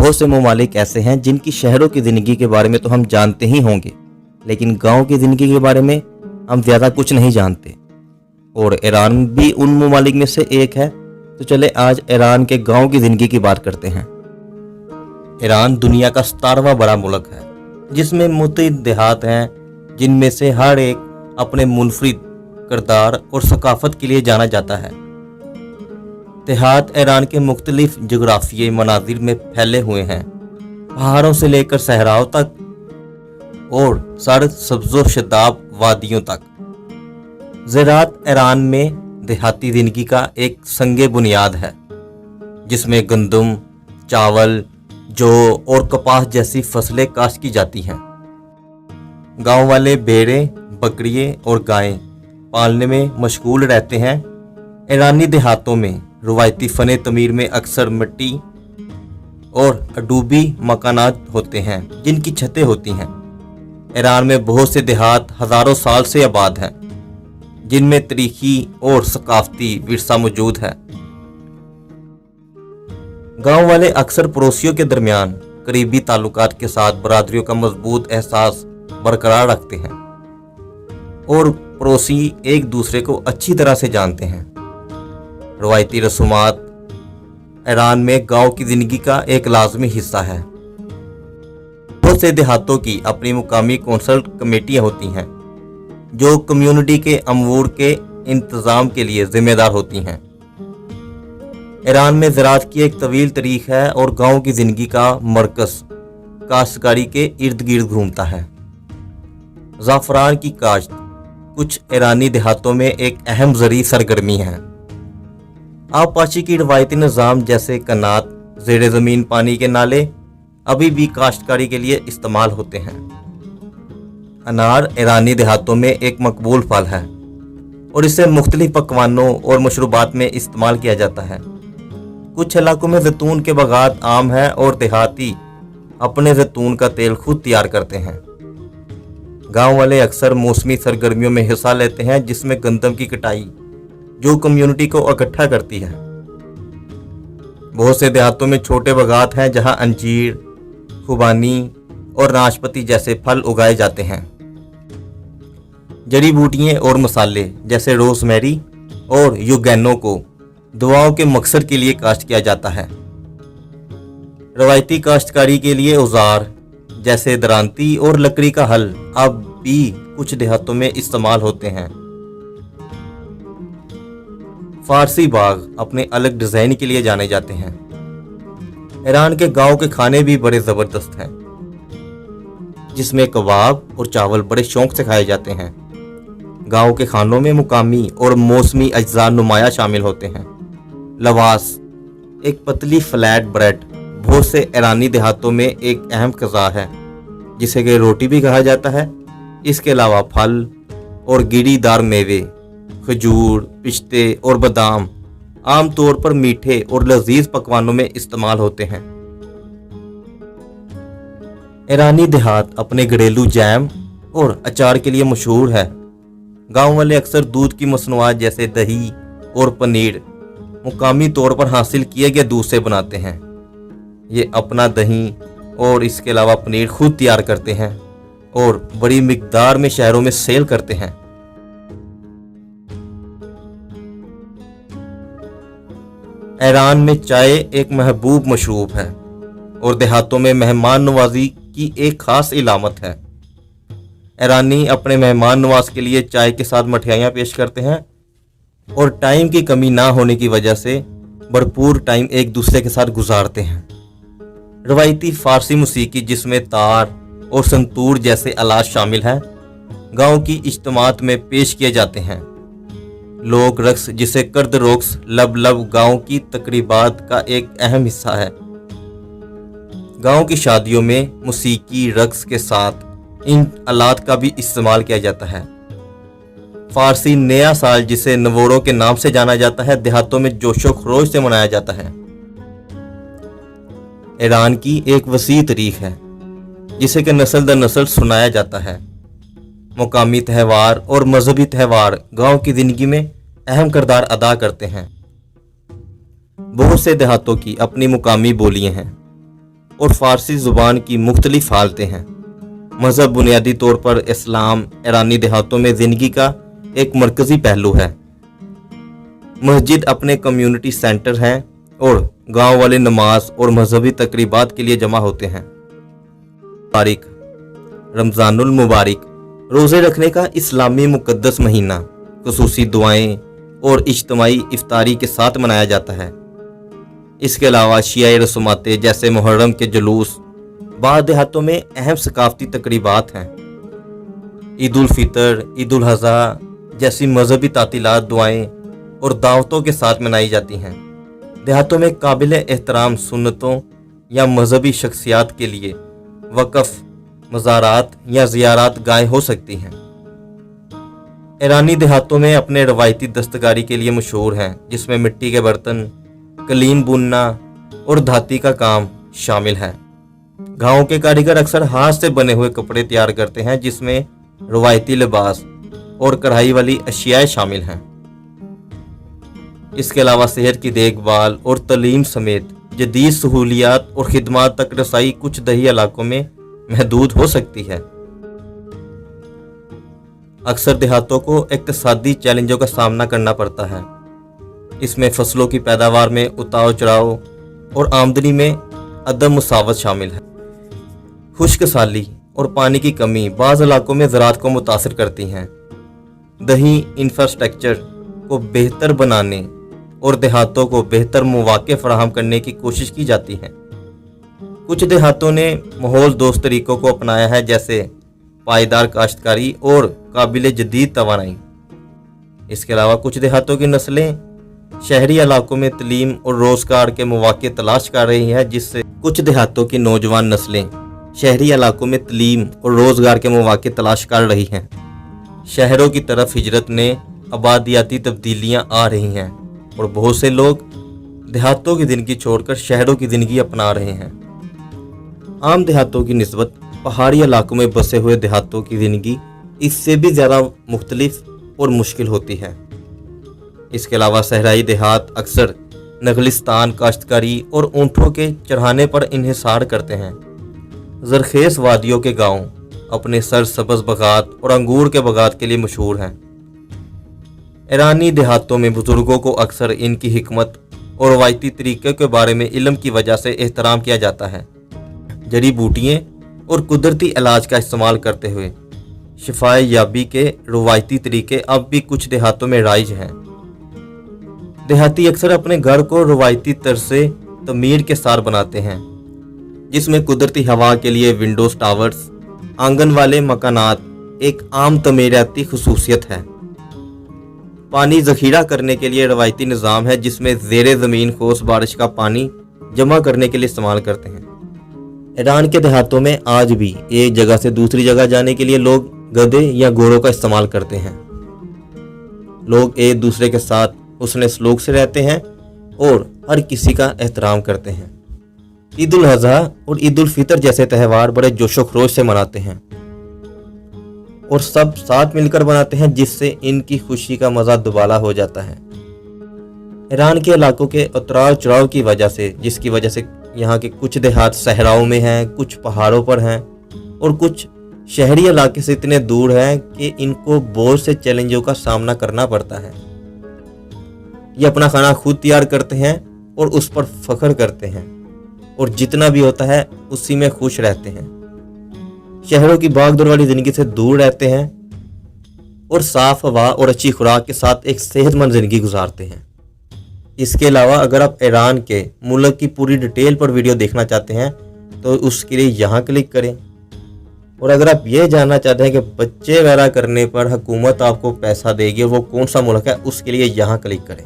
بہت سے ممالک ایسے ہیں جن کی شہروں کی زندگی کے بارے میں تو ہم جانتے ہی ہوں گے، لیکن گاؤں کی زندگی کے بارے میں ہم زیادہ کچھ نہیں جانتے، اور ایران بھی ان ممالک میں سے ایک ہے۔ تو چلے آج ایران کے گاؤں کی زندگی کی بات کرتے ہیں۔ ایران دنیا کا 17واں بڑا ملک ہے، جس میں متعدد دیہات ہیں، جن میں سے ہر ایک اپنے منفرد کردار اور ثقافت کے لیے جانا جاتا ہے۔ دیہات ایران کے مختلف جغرافیائی مناظر میں پھیلے ہوئے ہیں، پہاڑوں سے لے کر صحراؤں تک اور سرد سبز و شاداب وادیوں تک۔ زراعت ایران میں دیہاتی زندگی کا ایک سنگ بنیاد ہے، جس میں گندم، چاول، جو اور کپاس جیسی فصلیں کاشت کی جاتی ہیں۔ گاؤں والے بھیڑیں، بکریے اور گائیں پالنے میں مشغول رہتے ہیں۔ ایرانی دیہاتوں میں روایتی فن تعمیر میں اکثر مٹی اور اڈوبی مکانات ہوتے ہیں، جن کی چھتیں ہوتی ہیں۔ ایران میں بہت سے دیہات ہزاروں سال سے آباد ہیں، جن میں تاریخی اور ثقافتی ورثہ موجود ہے۔ گاؤں والے اکثر پڑوسیوں کے درمیان قریبی تعلقات کے ساتھ برادریوں کا مضبوط احساس برقرار رکھتے ہیں، اور پڑوسی ایک دوسرے کو اچھی طرح سے جانتے ہیں۔ روایتی رسومات ایران میں گاؤں کی زندگی کا ایک لازمی حصہ ہے۔ بہت سے دیہاتوں کی اپنی مقامی کونسل کمیٹیاں ہوتی ہیں، جو کمیونٹی کے امور کے انتظام کے لیے ذمہ دار ہوتی ہیں۔ ایران میں زراعت کی ایک طویل تاریخ ہے، اور گاؤں کی زندگی کا مرکز کاشتکاری کے ارد گرد گھومتا ہے۔ زعفران کی کاشت کچھ ایرانی دیہاتوں میں ایک اہم زرعی سرگرمی ہے۔ آبپاشی کی روایتی نظام جیسے کنات، زیر زمین پانی کے نالے ابھی بھی کاشتکاری کے لیے استعمال ہوتے ہیں۔ انار ایرانی دیہاتوں میں ایک مقبول پھل ہے، اور اسے مختلف پکوانوں اور مشروبات میں استعمال کیا جاتا ہے۔ کچھ علاقوں میں زیتون کے باغات عام ہیں، اور دیہاتی اپنے زیتون کا تیل خود تیار کرتے ہیں۔ گاؤں والے اکثر موسمی سرگرمیوں میں حصہ لیتے ہیں، جس میں گندم کی کٹائی، جو کمیونٹی کو اکٹھا کرتی ہے۔ بہت سے دیہاتوں میں چھوٹے باغات ہیں، جہاں انجیر، خوبانی اور ناشپاتی جیسے پھل اگائے جاتے ہیں۔ جڑی بوٹیاں اور مسالے جیسے روز میری اور یوگینو کو دواؤں کے مقصد کے لیے کاشت کیا جاتا ہے۔ روایتی کاشتکاری کے لیے اوزار جیسے درانتی اور لکڑی کا ہل اب بھی کچھ دیہاتوں میں استعمال ہوتے ہیں۔ فارسی باغ اپنے الگ ڈیزائن کے لیے جانے جاتے ہیں۔ ایران کے گاؤں کے کھانے بھی بڑے زبردست ہیں، جس میں کباب اور چاول بڑے شوق سے کھائے جاتے ہیں۔ گاؤں کے کھانوں میں مقامی اور موسمی اجزاء نمایاں شامل ہوتے ہیں۔ لواس ایک پتلی فلیٹ بریڈ بہت سے ایرانی دیہاتوں میں ایک اہم غذا ہے، جسے کہ روٹی بھی کہا جاتا ہے۔ اس کے علاوہ پھل اور گری دار میوے، کھجور، پستے اور بادام عام طور پر میٹھے اور لذیذ پکوانوں میں استعمال ہوتے ہیں۔ ایرانی دیہات اپنے گھریلو جیم اور اچار کے لیے مشہور ہے۔ گاؤں والے اکثر دودھ کی مصنوعات جیسے دہی اور پنیر مقامی طور پر حاصل کیے گئے دودھ سے بناتے ہیں۔ یہ اپنا دہی اور اس کے علاوہ پنیر خود تیار کرتے ہیں، اور بڑی مقدار میں شہروں میں سیل کرتے ہیں۔ ایران میں چائے ایک محبوب مشروب ہے، اور دیہاتوں میں مہمان نوازی کی ایک خاص علامت ہے۔ ایرانی اپنے مہمان نواز کے لیے چائے کے ساتھ مٹھائیاں پیش کرتے ہیں، اور ٹائم کی کمی نہ ہونے کی وجہ سے بھرپور ٹائم ایک دوسرے کے ساتھ گزارتے ہیں۔ روایتی فارسی موسیقی، جس میں تار اور سنتور جیسے آلات شامل ہیں، گاؤں کی اجتماعات میں پیش کیے جاتے ہیں۔ لوک رقص جسے کرد رقص لب لب گاؤں کی تقریبات کا ایک اہم حصہ ہے۔ گاؤں کی شادیوں میں موسیقی رقص کے ساتھ ان آلات کا بھی استعمال کیا جاتا ہے۔ فارسی نیا سال، جسے نوورو کے نام سے جانا جاتا ہے، دیہاتوں میں جوش و خروش سے منایا جاتا ہے۔ ایران کی ایک وسیع تاریخ ہے، جسے کہ نسل در نسل سنایا جاتا ہے۔ مقامی تہوار اور مذہبی تہوار گاؤں کی زندگی میں اہم کردار ادا کرتے ہیں۔ بہت سے دیہاتوں کی اپنی مقامی بولیاں ہیں، और फारसी ज़ुबान की मुख्तलिफ हालतें हैं। मज़हब बुनियादी तौर पर इस्लाम ईरानी देहातों में ज़िंदगी का एक मरकज़ी पहलू है। मस्जिद अपने कम्युनिटी सेंटर हैं और गांव वाले नमाज और मजहबी तकरीबात के लिए जमा होते हैं। मुबारक रमज़ानुल मुबारक रोज़े रखने का इस्लामी मुक़द्दस महीना ख़ुसूसी दुआएं और इज्तिमाई इफ्तारी के साथ मनाया जाता है। इसके अलावा शियाई रस्मातें जैसे मुहर्रम के जुलूस बाद देहातों में अहम सकाफ़ती तकरीबात हैं। ईद उल फितर, ईद उल अज़हा जैसी मजहबी तातीलात दुआएं और दावतों के साथ मनाई जाती हैं। देहातों में काबिल एहतराम सुन्नतों या मजहबी शख्सियात के लिए वक़फ़ मज़ारात या ज़ियारत गाहें हो सकती हैं। ईरानी देहातों में अपने रवायती दस्तकारी के लिए मशहूर हैं, जिसमें मिट्टी के बर्तन, कलीन बुनना और धाती का काम शामिल है। गाँव के कारीगर अक्सर हाथ से बने हुए कपड़े तैयार करते हैं, जिसमें रवायती लिबास और कढ़ाई वाली अशियाएं शामिल हैं। इसके अलावा सेहत की देखभाल और तालीम समेत जदीद सहूलियात और खिदमात तक रसाई कुछ दही इलाकों में महदूद हो सकती है। अक्सर देहातों को इक्तिसादी चैलेंजों का सामना करना पड़ता है। इसमें फसलों की पैदावार में उतार चढ़ाव और आमदनी में अदम मुसावत शामिल है। खुश्क साली और पानी की कमी बाज़ इलाकों में ज़राअत को मुतासर करती हैं। दही इंफ्रास्ट्रक्चर को बेहतर बनाने और देहातों को बेहतर मौक़े फराहम करने की कोशिश की जाती है। कुछ देहातों ने माहौल दोस्त तरीक़ों को अपनाया है, जैसे पायदार काश्तकारी और काबिल जदीद तवानाई। इसके अलावा कुछ देहातों की नस्लें शहरी इलाकों में तलीम और रोज़गार के मौक़े तलाश कर रही हैं, जिससे कुछ देहातों की नौजवान नस्लें शहरी इलाकों में तलीम और रोज़गार के मौक़े तलाश कर रही हैं। शहरों की तरफ हिजरत ने आबादियाती तब्दीलियाँ आ रही हैं और बहुत से लोग देहातों की ज़िंदगी छोड़कर शहरों की ज़िंदगी अपना रहे हैं। आम देहातों की निस्बत पहाड़ी इलाकों में बसे हुए देहातों की ज़िंदगी इससे भी ज़्यादा मुख्तलिफ और मुश्किल होती है। इसके अलावा सहराई देहात अक्सर नगलिस्तान, काश्तकारी और ऊँटों के चढ़ाने पर इन्हिसार करते हैं। ज़रखेज़ वादियों के गांव अपने सरसब्ज़ बगात और अंगूर के बगात के लिए मशहूर हैं। ईरानी देहातों में बुजुर्गों को अक्सर इनकी हिकमत और रवायती तरीक़े के बारे में इल्म की वजह से एहतराम किया जाता है। जड़ी बूटियाँ और कुदरती इलाज का इस्तेमाल करते हुए शिफाए याबी के रवायती तरीक़े अब भी कुछ देहातों में राइज हैं। देहाती अक्सर अपने घर को रवायती तर्ज से तमीर के साथ बनाते हैं, जिसमें कुदरती हवा के लिए विंडोज टावर्स, आंगन वाले मकानात एक आम तमीराती खुसूसियत है। पानी ज़ख़ीरा करने के लिए रवायती निज़ाम है, जिसमें ज़ेरे ज़मीन ठोस बारिश का पानी जमा करने के लिए इस्तेमाल करते हैं। ईरान के देहातों में आज भी एक जगह से दूसरी जगह जाने के लिए लोग गधे या घोड़ों का इस्तेमाल करते हैं। लोग एक दूसरे के साथ हुस्न सलूक से रहते हैं और हर किसी का एहतराम करते हैं। ईद उल अज़हा और ईद उल फितर जैसे त्यौहार बड़े जोशो खरोश से मनाते हैं और सब साथ मिलकर बनाते हैं, जिससे इनकी खुशी का मज़ा दुबाला हो जाता है। ईरान के इलाकों के उतराव चढ़ाव की वजह से, जिसकी वजह से यहाँ के कुछ देहात सहराओं में हैं, कुछ पहाड़ों पर हैं और कुछ शहरी इलाके से इतने दूर हैं कि इनको बहुत से चैलेंजों का सामना करना पड़ता है। ये अपना खाना खुद तैयार करते हैं और उस पर फख्र करते हैं और जितना भी होता है उसी में खुश रहते हैं। शहरों की भागदौड़ वाली ज़िंदगी से दूर रहते हैं और साफ हवा और अच्छी खुराक के साथ एक सेहतमंद ज़िंदगी गुजारते हैं। इसके अलावा अगर आप ईरान के मुल्क की पूरी डिटेल पर वीडियो देखना चाहते हैं तो उसके लिए यहाँ क्लिक करें, और अगर आप ये जानना चाहते हैं कि बच्चे वगैरह करने पर हुकूमत आपको पैसा देगी और वो कौन सा मुल्क है, उसके लिए यहाँ क्लिक करें।